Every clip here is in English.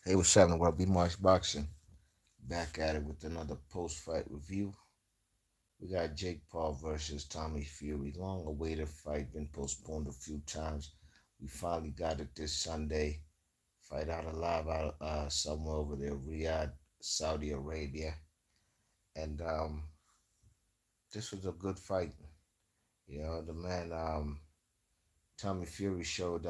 Hey, what's happening? Well, B Marks Boxing back at it with another post-fight review. We got Jake Paul versus Tommy Fury. Long-awaited fight, been postponed a few times. We finally got it this Sunday. Fight out alive out somewhere over there, Riyadh, Saudi Arabia, and this was a good fight. The man Tommy Fury showed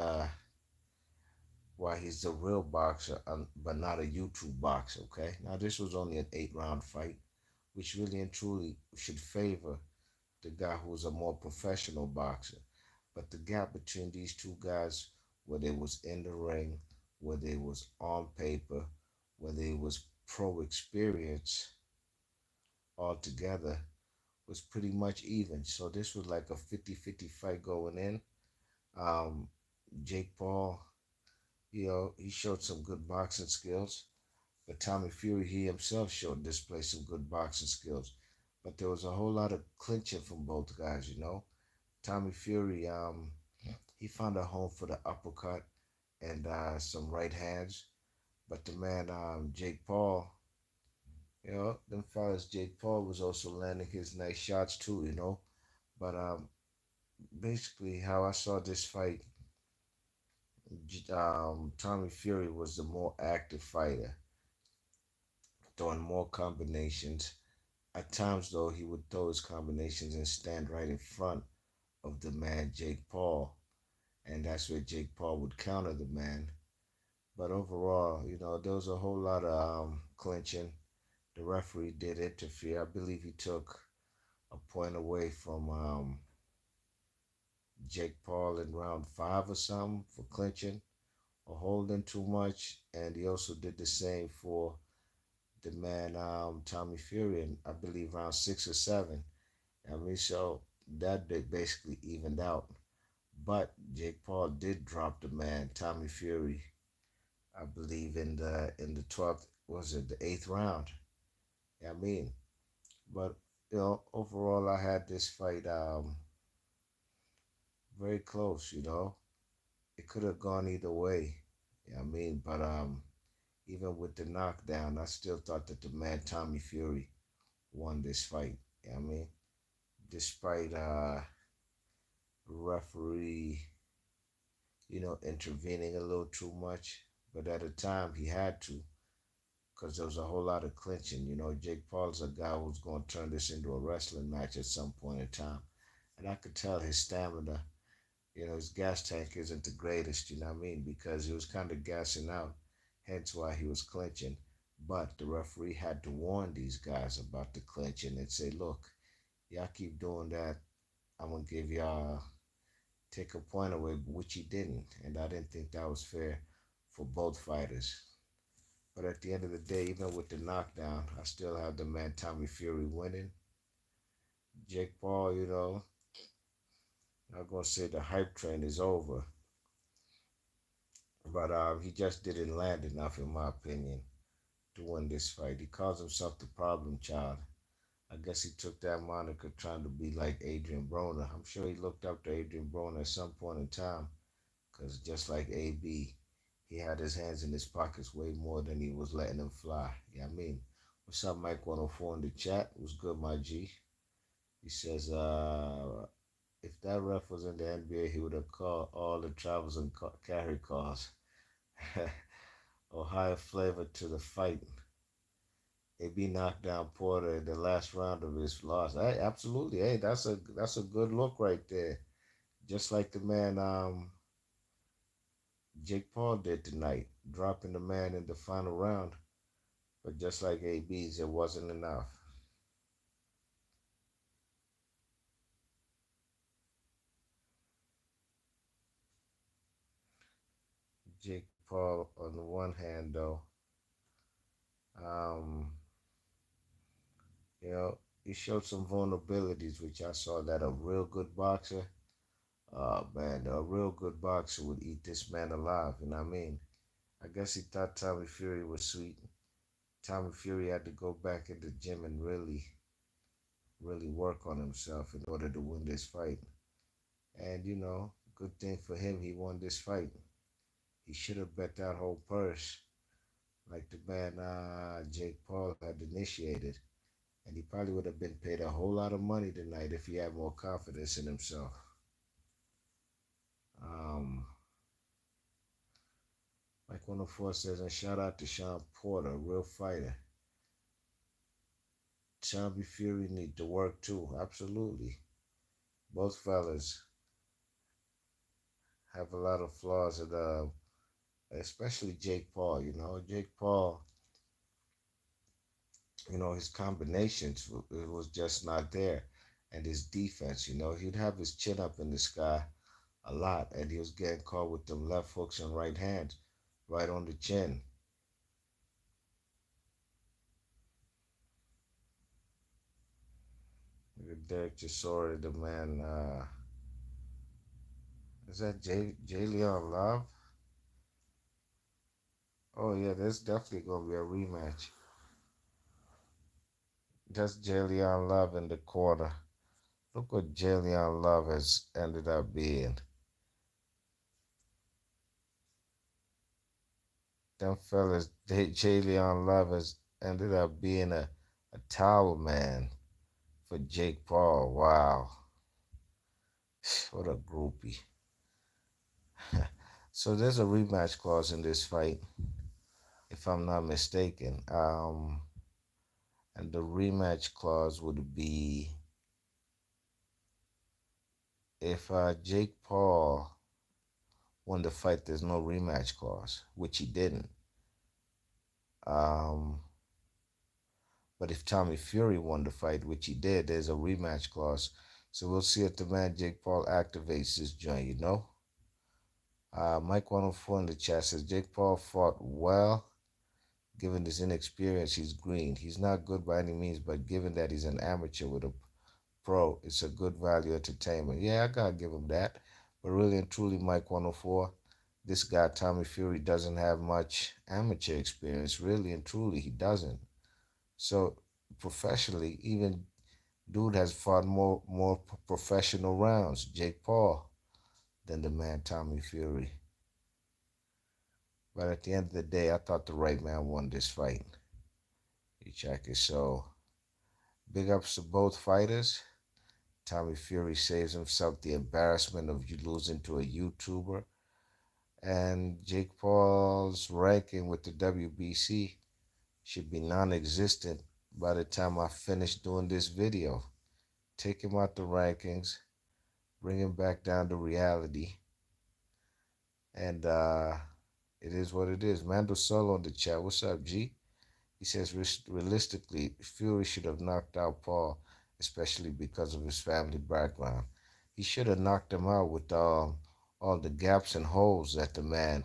why he's the real boxer, but not a YouTube boxer. Okay, now this was only an 8-round fight, which really and truly should favor the guy who's a more professional boxer. But the gap between these two guys, whether it was in the ring, whether it was on paper, whether it was pro experience altogether, was pretty much even. So this was like a 50-50 fight going in. Um, Jake Paul, he showed some good boxing skills. But Tommy Fury, he himself showed display some good boxing skills. But there was a whole lot of clinching from both guys. Tommy Fury, he found a home for the uppercut and some right hands. But the man, Jake Paul, them fellas, Jake Paul was also landing his nice shots too. But basically, how I saw this fight, Tommy Fury was the more active fighter, throwing more combinations. At times, though, he would throw his combinations and stand right in front of the man, Jake Paul. And that's where Jake Paul would counter the man. But overall, there was a whole lot of clinching. The referee did interfere. I believe he took a point away from Jake Paul in round 5 or something for clinching or holding too much. And he also did the same for the man, Tommy Fury, in, I believe, round 6 or 7. I mean, so that they basically evened out. But Jake Paul did drop the man, Tommy Fury, I believe in the 12th, was it the 8th round? I mean, but overall, I had this fight very close. It could have gone either way. I mean, but even with the knockdown, I still thought that the man Tommy Fury won this fight. I mean, despite referee, intervening a little too much, but at the time he had to because there was a whole lot of clinching. Jake Paul's a guy who's going to turn this into a wrestling match at some point in time. And I could tell his stamina, his gas tank isn't the greatest, you know what I mean? Because he was kind of gassing out, hence why he was clinching. But the referee had to warn these guys about the clinching and say, look, y'all keep doing that, I'm going to give y'all, take a point away, which he didn't. And I didn't think that was fair for both fighters. But at the end of the day, even with the knockdown, I still have the man Tommy Fury winning. Jake Paul, I'm going to say the hype train is over. But he just didn't land enough, in my opinion, to win this fight. He calls himself the problem child. I guess he took that moniker trying to be like Adrian Broner. I'm sure he looked up to Adrian Broner at some point in time, because just like AB, he had his hands in his pockets way more than he was letting them fly. Yeah, I mean, what's up, Mike 104 in the chat? What's good, my G? He says, if that ref was in the NBA, he would have called all the travels and carry calls. Ohio flavor to the fight. AB knocked down Porter in the last round of his loss. Hey, absolutely. Hey, that's a good look right there. Just like the man Jake Paul did tonight, dropping the man in the final round. But just like AB's, it wasn't enough. Jake Paul, on the one hand, though, um, he showed some vulnerabilities, which I saw that a real good boxer, man, a real good boxer would eat this man alive. You know what I mean? I guess he thought Tommy Fury was sweet. Tommy Fury had to go back in the gym and really, really work on himself in order to win this fight. And good thing for him, he won this fight. He should have bet that whole purse like the man Jake Paul had initiated. And he probably would have been paid a whole lot of money tonight if he had more confidence in himself. Um, Mike 104 says, and shout out to Sean Porter, a real fighter. Tommy Fury need to work too. Absolutely. Both fellas have a lot of flaws, and especially Jake Paul. Jake Paul. His combinations it was just not there, and his defense. He'd have his chin up in the sky a lot, and he was getting caught with them left hooks and right hands right on the chin. Look at Derek Chisora, the man. Is that Leon Love? Oh yeah, there's definitely gonna be a rematch. That's Leon Love in the corner. Look what Leon Love has ended up being. Them fellas, Leon Love has ended up being a towel man for Jake Paul. Wow. What a groupie. So there's a rematch clause in this fight, if I'm not mistaken. And the rematch clause would be if Jake Paul won the fight, there's no rematch clause, which he didn't. Um, but if Tommy Fury won the fight, which he did, there's a rematch clause. So we'll see if the man Jake Paul activates this joint. Mike 104 in the chat says Jake Paul fought well. Given his inexperience, he's green. He's not good by any means, but given that he's an amateur with a pro, it's a good value entertainment. Yeah, I gotta give him that. But really and truly, Mike 104, this guy Tommy Fury doesn't have much amateur experience. Really and truly, he doesn't. So professionally, even dude has fought more professional rounds, Jake Paul, than the man Tommy Fury. But at the end of the day, I thought the right man won this fight. You check it. So big ups to both fighters. Tommy Fury saves himself the embarrassment of losing to a YouTuber. And Jake Paul's ranking with the WBC should be non-existent by the time I finish doing this video. Take him out the rankings, bring him back down to reality. And it is what it is. Mando Solo in the chat. What's up, G? He says, realistically, Fury should have knocked out Paul, especially because of his family background. He should have knocked him out with all the gaps and holes that the man,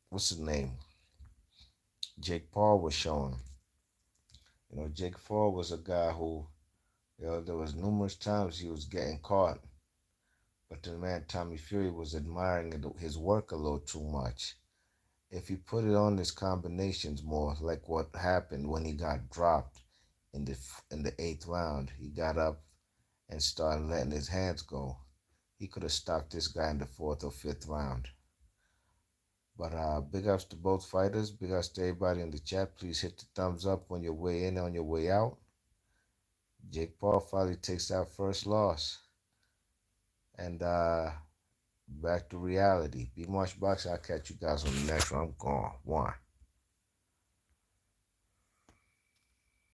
what's his name? Jake Paul was showing. Jake Paul was a guy who, there was numerous times he was getting caught, but the man Tommy Fury was admiring his work a little too much. If he put it on his combinations more, like what happened when he got dropped in the eighth round, he got up and started letting his hands go. He could have stopped this guy in the fourth or fifth round. But big ups to both fighters. Big ups to everybody in the chat. Please hit the thumbs up on your way in and on your way out. Jake Paul finally takes that first loss. And back to reality. Be Marsh Box. I'll catch you guys on the next one. I'm gone. One.